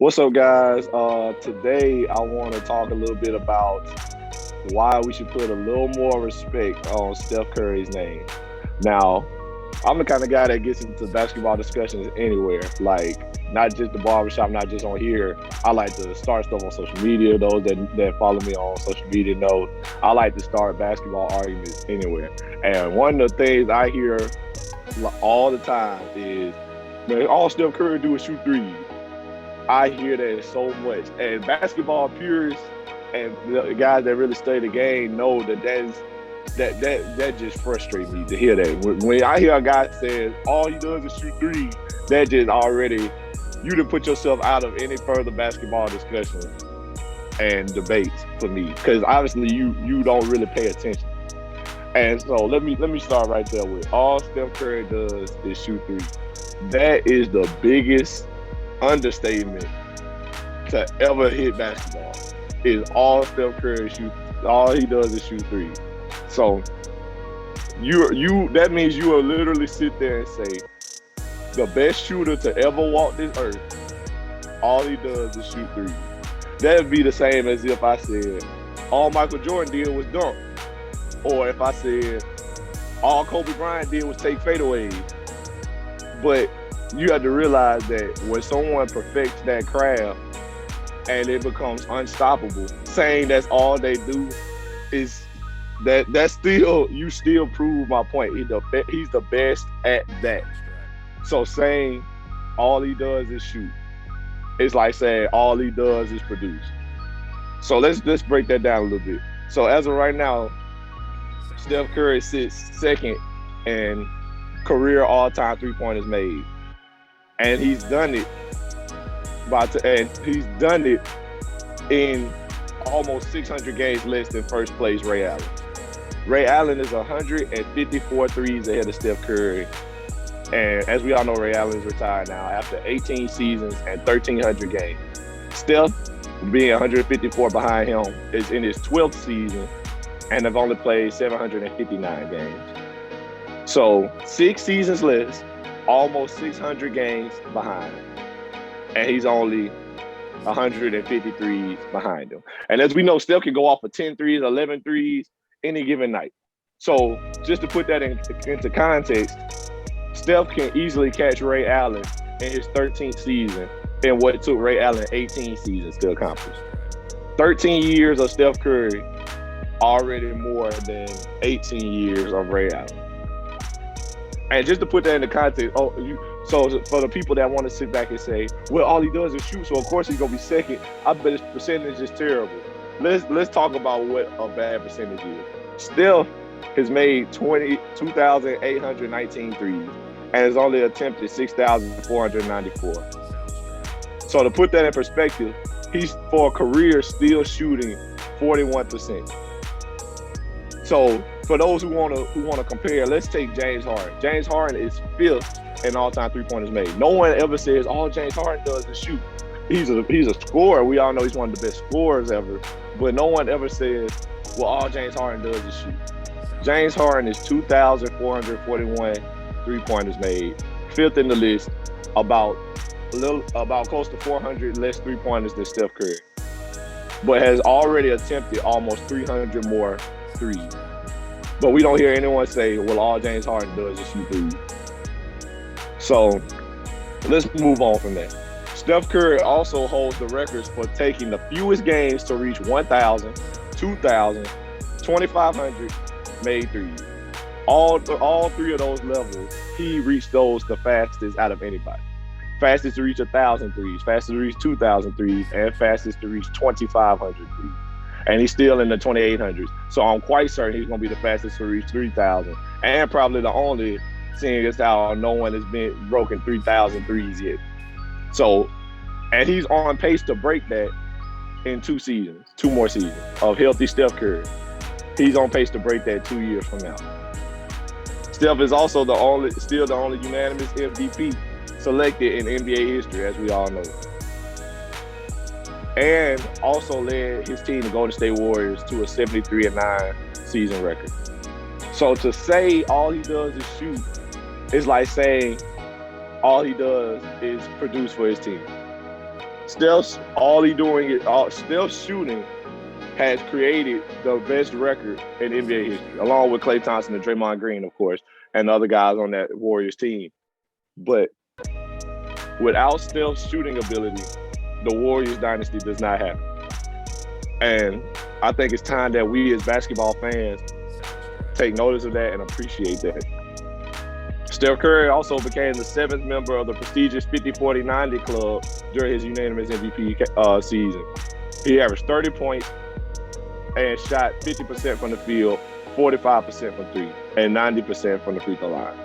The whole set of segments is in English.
What's up, guys? Today I want to talk a little bit about why we should put a little more respect on Steph Curry's name. Now, I'm the kind of guy that gets into basketball discussions anywhere, like not just the barbershop, not just on here. I like to start stuff on social media. Those that follow me on social media know I like to start basketball arguments anywhere. And one of the things I hear all the time is, man, all Steph Curry do is shoot threes. I hear that so much. And basketball purists and the guys that really study the game know that just frustrates me to hear that. When I hear a guy says all he does is shoot threes, that just already you to put yourself out of any further basketball discussion and debates for me, because obviously you don't really pay attention. And so let me start right there with all Steph Curry does is shoot threes. That is the biggest understatement to ever hit basketball. Is all Steph Curry shoot. All he does is shoot threes. So you that means you will literally sit there and say the best shooter to ever walk this earth, all he does is shoot threes. That'd be the same as if I said all Michael Jordan did was dunk, or if I said all Kobe Bryant did was take fadeaways. But you have to realize that when someone perfects that craft and it becomes unstoppable, saying that's all they do is that's still you still prove my point. He's the best at that. So saying all he does is shoot, it's like saying all he does is produce. So let's break that down a little bit. So as of right now, Steph Curry sits second in career all-time three-pointers made, and he's done it in almost 600 games less than first place Ray Allen. Ray Allen is 154 threes ahead of Steph Curry. And as we all know, Ray Allen is retired now after 18 seasons and 1,300 games. Steph, being 154 behind him, is in his 12th season and have only played 759 games. So 6 seasons less, almost 600 games behind. And he's only 153 behind him. And as we know, Steph can go off for 10 threes, 11 threes any given night. So just to put that into context, Steph can easily catch Ray Allen in his 13th season in what it took Ray Allen 18 seasons to accomplish. 13 years of Steph Curry, already more than 18 years of Ray Allen. And just to put that into context, so for the people that want to sit back and say, well, all he does is shoot, so of course he's gonna be second. I bet his percentage is terrible. Let's talk about what a bad percentage is. Steph has made 2,819 threes and has only attempted 6,494. So to put that in perspective, he's for a career still shooting 41%. So for those who want to compare, let's take James Harden. James Harden is 5th in all-time three-pointers made. No one ever says all James Harden does is shoot. He's a scorer. We all know he's one of the best scorers ever. But no one ever says, well, all James Harden does is shoot. James Harden is 2,441 three-pointers made, 5th in the list, about close to 400 less three-pointers than Steph Curry, but has already attempted almost 300 more threes. But we don't hear anyone say, well, all James Harden does is shoot threes. So let's move on from that. Steph Curry also holds the records for taking the fewest games to reach 1,000, 2,000, 2,500 made threes. All three of those levels, he reached those the fastest out of anybody. Fastest to reach 1,000 threes, fastest to reach 2,000 threes, and fastest to reach 2,500 threes. And he's still in the 2,800s. So I'm quite certain he's going to be the fastest to reach 3,000. And probably the only, seeing as how no one has been broken 3,000 threes yet. So, and he's on pace to break that in 2 more seasons of healthy Steph Curry. He's on pace to break that 2 years from now. Steph is also still the only unanimous MVP selected in NBA history, as we all know. And also led his team, the Golden State Warriors, to a 73-9 season record. So to say all he does is shoot is like saying all he does is produce for his team. Steph's shooting has created the best record in NBA history, along with Klay Thompson and Draymond Green, of course, and the other guys on that Warriors team. But without Steph's shooting ability, the Warriors dynasty does not happen. And I think it's time that we as basketball fans take notice of that and appreciate that. Steph Curry also became the 7th member of the prestigious 50-40-90 club during his unanimous MVP season. He averaged 30 points and shot 50% from the field, 45% from three, and 90% from the free throw line.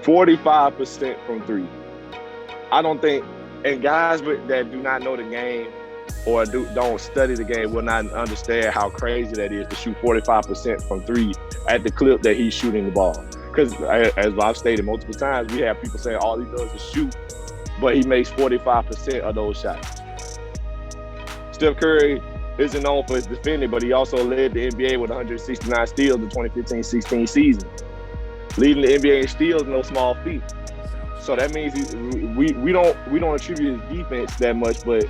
45% from three. I don't think, and guys that do not know the game or don't study the game will not understand how crazy that is to shoot 45% from three at the clip that he's shooting the ball. Because as I've stated multiple times, we have people saying all he does is shoot, but he makes 45% of those shots. Steph Curry isn't known for his defending, but he also led the NBA with 169 steals in the 2015-16 season. Leading the NBA in steals, no small feat. So that means we don't attribute his defense that much, but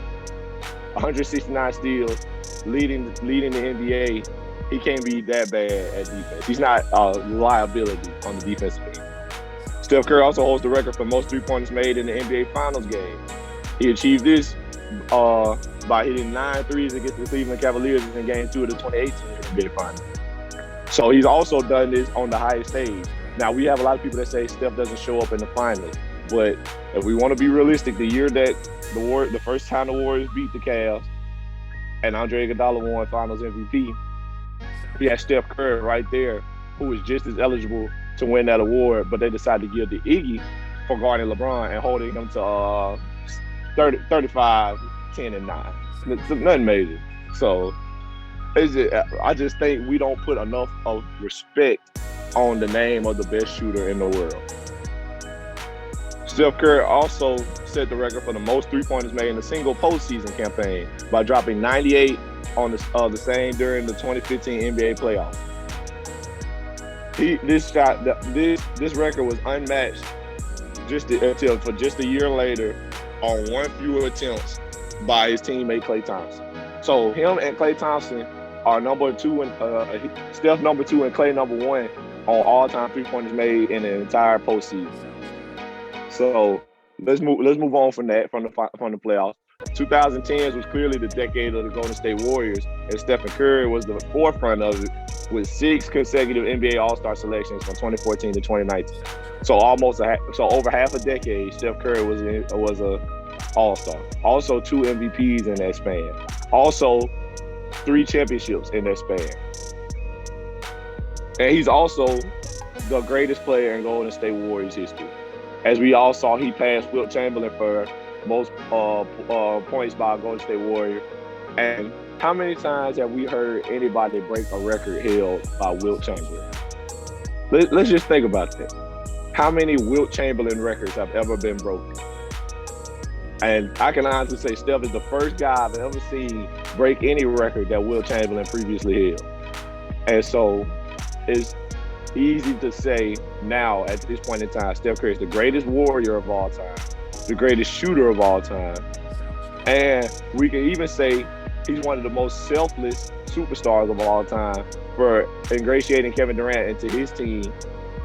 169 steals, leading the NBA, he can't be that bad at defense. He's not a liability on the defensive end. Steph Curry also holds the record for most three-pointers made in the NBA Finals game. He achieved this by hitting 9 threes against the Cleveland Cavaliers in Game 2 of the 2018 NBA Finals. So he's also done this on the highest stage. Now, we have a lot of people that say Steph doesn't show up in the finals, but if we want to be realistic, the year that the first time the Warriors beat the Cavs and Andre Iguodala won Finals MVP, we had Steph Curry right there, who was just as eligible to win that award, but they decided to give to Iggy for guarding LeBron and holding him to 35, 10, and 9. Nothing major. So I just think we don't put enough of respect on the name of the best shooter in the world. Steph Curry also set the record for the most three-pointers made in a single postseason campaign by dropping 98 on the same during the 2015 NBA playoffs. This record was unmatched until just a year later on one fewer attempts by his teammate Klay Thompson. So him and Klay Thompson are number 2 and Steph number 2 and Klay number 1 on all-time three-pointers made in the entire postseason. So let's move on from that, from the playoffs. 2010s was clearly the decade of the Golden State Warriors, and Stephen Curry was the forefront of it with 6 consecutive NBA All-Star selections from 2014 to 2019. So over half a decade, Steph Curry was a All-Star. Also 2 MVPs in that span. Also 3 championships in that span. And he's also the greatest player in Golden State Warriors history. As we all saw, he passed Wilt Chamberlain for most points by a Golden State Warrior. And how many times have we heard anybody break a record held by Wilt Chamberlain? Let's just think about that. How many Wilt Chamberlain records have ever been broken? And I can honestly say Steph is the first guy I've ever seen break any record that Wilt Chamberlain previously held. And so it's easy to say now at this point in time, Steph Curry is the greatest Warrior of all time, the greatest shooter of all time. And we can even say he's one of the most selfless superstars of all time for ingratiating Kevin Durant into his team,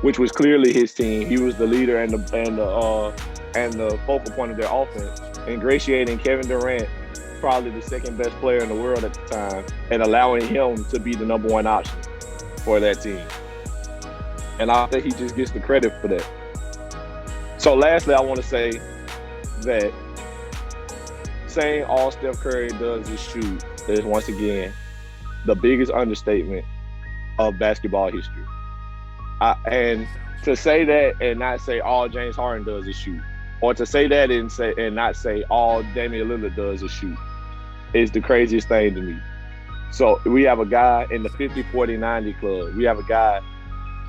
which was clearly his team. He was the leader and the focal point of their offense, ingratiating Kevin Durant, probably the second best player in the world at the time, and allowing him to be the number 1 option for that team. And I think he just gets the credit for that. So lastly, I want to say that saying all Steph Curry does is shoot is once again the biggest understatement of basketball history. And to say that and not say all James Harden does is shoot, or to say that and not say all Damian Lillard does is shoot, is the craziest thing to me. So we have a guy in the 50-40-90 club. We have a guy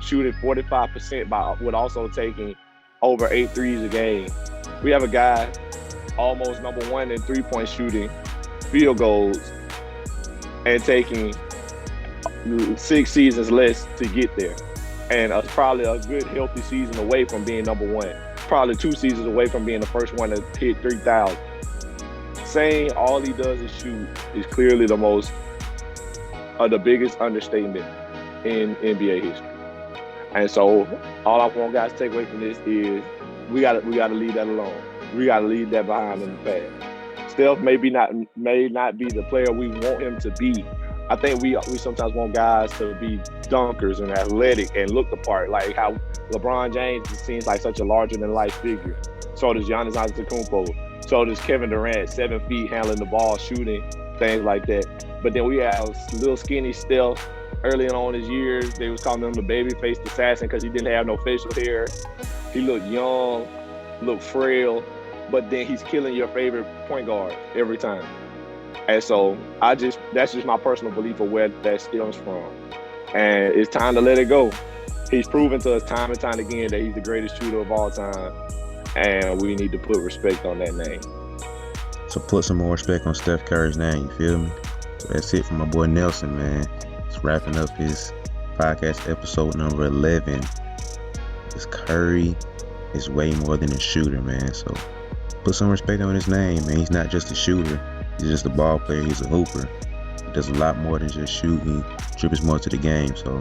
shooting 45% with also taking over 8 threes a game. We have a guy almost number 1 in three-point shooting, field goals, and taking 6 seasons less to get there. And probably a good, healthy season away from being number 1. Probably 2 seasons away from being the first one to hit 3,000. saying all he does is shoot is clearly the biggest understatement in NBA history. And so all I want guys to take away from this is we gotta leave that alone. We gotta leave that behind in the past. Steph may not be the player we want him to be. I think we sometimes want guys to be dunkers and athletic and look the part, like how LeBron James seems like such a larger than life figure. So does Giannis Antetokounmpo. So does Kevin Durant, 7 feet, handling the ball, shooting, things like that. But then we have little skinny Steph. Early on in his years, they was calling him the baby-faced assassin because he didn't have no facial hair. He looked young, looked frail, but then he's killing your favorite point guard every time. And so that's just my personal belief of where that stems from. And it's time to let it go. He's proven to us time and time again that he's the greatest shooter of all time. And we need to put respect on that name. So put some more respect on Steph Curry's name, you feel me? So that's it for my boy Nelson, man. It's wrapping up his podcast episode number 11. This Curry is way more than a shooter, man. So put some respect on his name, man. He's not just a shooter. He's just a ball player. He's a hooper. He does a lot more than just shoot. He contributes more to the game. So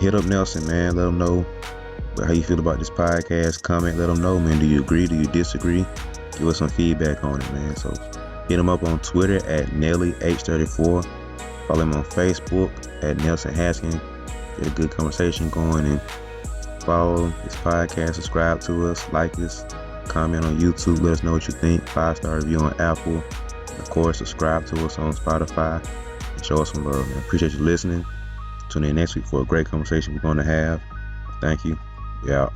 hit up Nelson, man. Let him know how you feel about this podcast. Comment. Let him know, man. Do you agree? Do you disagree? Give us some feedback on it, man. So hit him up on Twitter at NellyH34. Follow him on Facebook at Nelson Haskin. Get a good conversation going and follow this podcast. Subscribe to us. Like us. Comment on YouTube. Let us know what you think. 5-star review on Apple. And of course, subscribe to us on Spotify. And show us some love, man. Appreciate you listening. Tune in next week for a great conversation we're going to have. Thank you. We out.